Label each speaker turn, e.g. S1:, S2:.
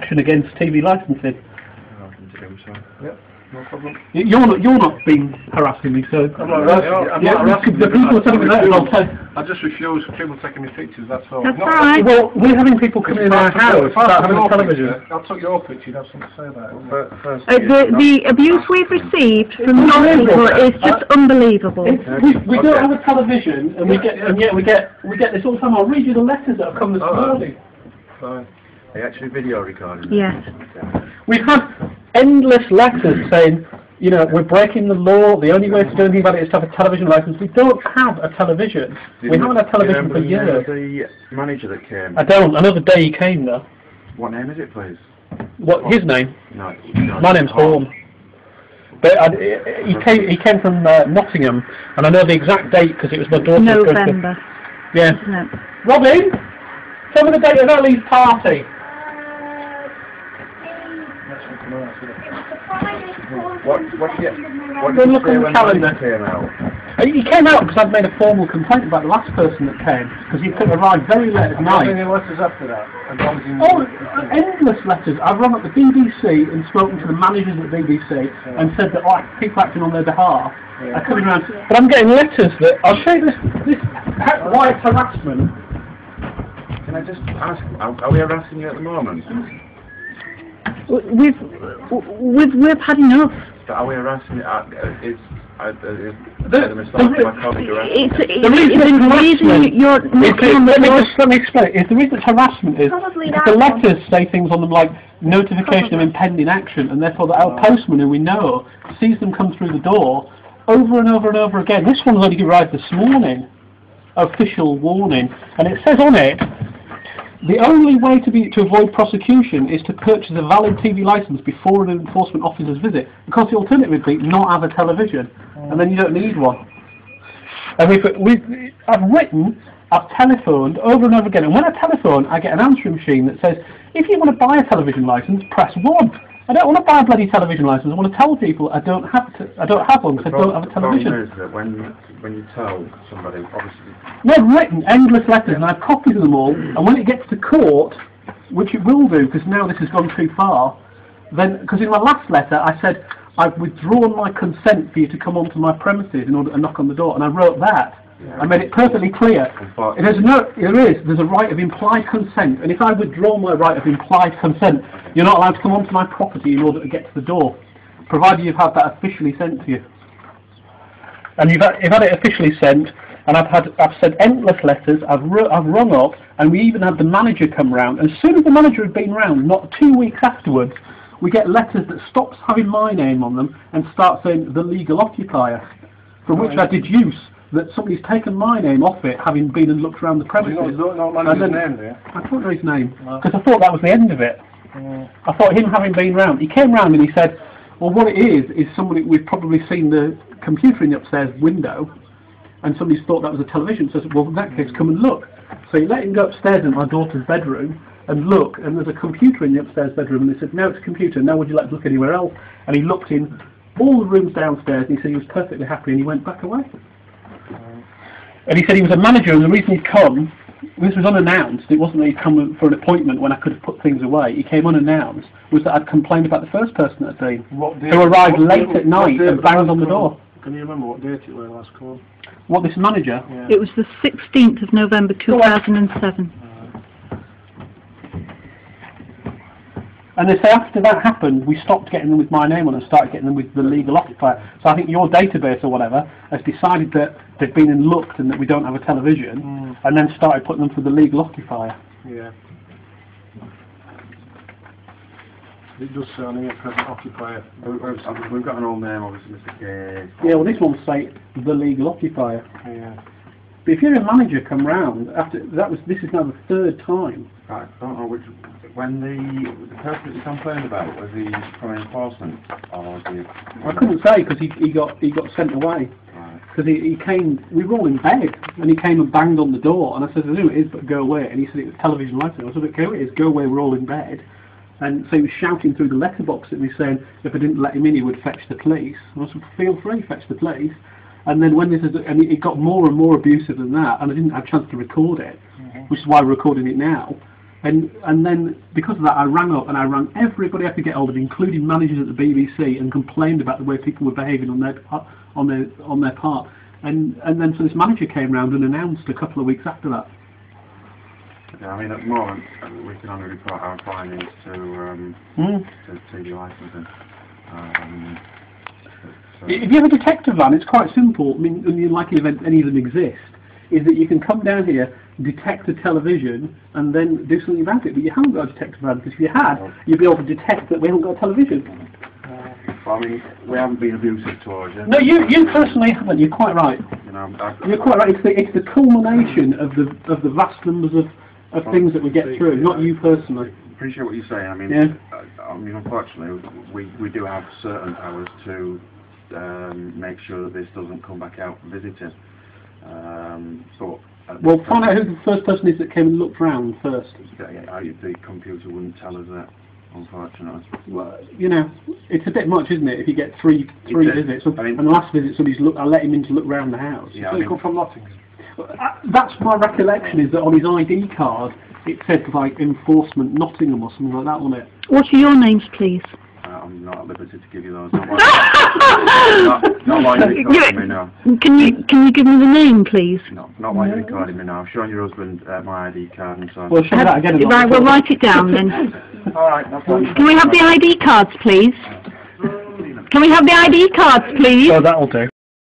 S1: action against TV licensing.
S2: Yep, no problem.
S1: You're not being harassing me, so...
S2: I'm not harassing
S1: the people are telling me that.
S2: I just refuse people taking me pictures, that's all.
S3: That's alright.
S1: Well, we're having people come in our house without having a television.
S2: I took your picture, you'd have something to say about it.
S3: The abuse we've received from those people is just unbelievable.
S1: We don't have a television, and yet we get this all the time. I'll read you the letters that have come this morning.
S2: Fine.
S4: Are you actually video recording?
S3: Yes.
S1: We've had endless letters saying, you know, we're breaking the law, the only way to do anything about it is to have a television license. We don't have a television. We haven't had a television for years.
S4: The manager that came?
S1: I don't. Another day he came though.
S4: What name is it, please?
S1: What, his name?
S4: No.
S1: My name's Horn. But he came from Nottingham, and I know the exact date because it was my daughter's
S3: November.
S1: Yeah.
S3: No.
S1: Robin, tell me the date of Ellie's party.
S4: What did you
S1: Look
S4: say
S1: on the
S4: when
S1: calendar.
S4: he came out?
S1: He came out because I'd made a formal complaint about the last person that came, because he arrived very late at night.
S2: How many letters after that?
S1: Oh, endless letters. I've rung up the BBC and spoken to the managers at the BBC and said that people acting on their behalf are coming around. But I'm getting letters that, I'll show you this white harassment.
S4: Can I just ask, are we harassing you at the moment?
S3: We've had enough.
S4: But are we harassing you?
S1: The
S3: reason you're knocking on the door.
S1: Let me explain. The reason it's harassment is the letters say things on them like notification of impending action, and therefore our postman, who we know, sees them come through the door over and over and over again. This one's only arrived this morning. Official warning, and it says on it, the only way to avoid prosecution is to purchase a valid TV license before an enforcement officer's visit, because the alternative would be not have a television, and then you don't need one. And I've telephoned over and over again, and when I telephone, I get an answering machine that says, if you want to buy a television license, press 1. I don't want to buy a bloody television license. I want to tell people I don't have one because I don't have a television.
S4: The problem is that when you tell somebody, obviously...
S1: No, I've written endless letters and I've copied them all, and when it gets to court, which it will do because now this has gone too far, then, because in my last letter I said, I've withdrawn my consent for you to come onto my premises in order to knock on the door, and I wrote that. I made it perfectly clear. There's a right of implied consent, and if I withdraw my right of implied consent, you're not allowed to come onto my property in order to get to the door, provided you've had that officially sent to you. And you've had it officially sent, and I've sent endless letters. I've rung up, and we even had the manager come round. And as soon as the manager had been round, not 2 weeks afterwards, we get letters that stops having my name on them and start saying the legal occupier, from which I deduce that somebody's taken my name off it, having been and looked around the premises.
S2: You don't know manager's name, do you?
S1: I don't know his name, because I thought that was the end of it. I thought him having been round. He came round and he said, well, what it is somebody, we've probably seen the computer in the upstairs window, and somebody's thought that was a television, so I said, well, in that case, come and look. So he let him go upstairs in my daughter's bedroom and look, and there's a computer in the upstairs bedroom, and they said, no, it's a computer, now would you like to look anywhere else? And he looked in all the rooms downstairs, and he said he was perfectly happy, and he went back away. And he said he was a manager, and the reason he'd come, this was unannounced, it wasn't that he'd come for an appointment when I could have put things away, he came unannounced, was that I'd complained about the first person that had been, who arrived late at night and banged on the door.
S2: Can you remember what date it was last call?
S1: What, this manager?
S2: Yeah.
S3: It was the 16th of November 2007.
S1: And they say after that happened, we stopped getting them with my name on and started getting them with the legal occupier. So I think your database or whatever has decided that they've been and looked and that we don't have a television, and then started putting them for the legal occupier.
S2: Yeah. It does say on here, present occupier.
S4: We've got an old name, obviously, Mr. K.
S1: Yeah, well, this one say the legal occupier.
S2: Yeah.
S1: But if you're a manager come round after this is now the third time.
S4: I don't know which. When the person that you complained about, was he from enforcement or was he?
S1: I couldn't say because he got sent away. Because he came, we were all in bed, and he came and banged on the door, and I said, I know it is, but go away. And he said it was television license. I said, okay, it is, go away, we're all in bed. And so he was shouting through the letterbox at me saying if I didn't let him in, he would fetch the police. And I said, feel free, fetch the police. And then when and it got more and more abusive than that, and I didn't have a chance to record it, which is why we're recording it now. And then, because of that, I rang up and I rang everybody I could get hold of, including managers at the BBC, and complained about the way people were behaving on their part. And then so this manager came round and announced a couple of weeks after that.
S4: Yeah, I mean, at the moment, we can only report our findings to TV Licensing.
S1: If you have a detective van, it's quite simple. I mean, in the unlikely event any of them exist, is that you can come down here, detect a television, and then do something about it. But you haven't got a detective van, because if you had, you'd be able to detect that we haven't got a television.
S4: Well, I mean, we haven't been abusive towards you.
S1: No, you personally haven't. You're quite right.
S4: You know,
S1: You're quite right. It's the culmination of the vast numbers of things that we get through, not you personally.
S4: Appreciate what you're saying. I mean, I mean, unfortunately, we do have certain powers to make sure that this doesn't come back out visiting.
S1: Well, find out who the first person is that came and looked round first.
S4: The computer wouldn't tell us that, unfortunately.
S1: Well, you know, it's a bit much, isn't it? If you get three visits,
S4: I mean,
S1: and the last visit somebody's I let him in to look round the house.
S4: Yeah,
S2: So you come from Nottingham?
S1: That's my recollection, is that on his ID card it said like Enforcement Nottingham or something like that on it.
S3: What are your names, please?
S4: I'm not at liberty to give you those. Not while you're recording me now.
S3: Can you give me the name, please?
S4: No, not while you're recording me now. I've shown your husband my ID card and so on.
S1: Well, show that again.
S3: Right, we'll write it down then.
S4: Alright, no problem.
S3: Can we have the ID cards, please? Can we have the ID cards, please?
S1: Oh, that'll do.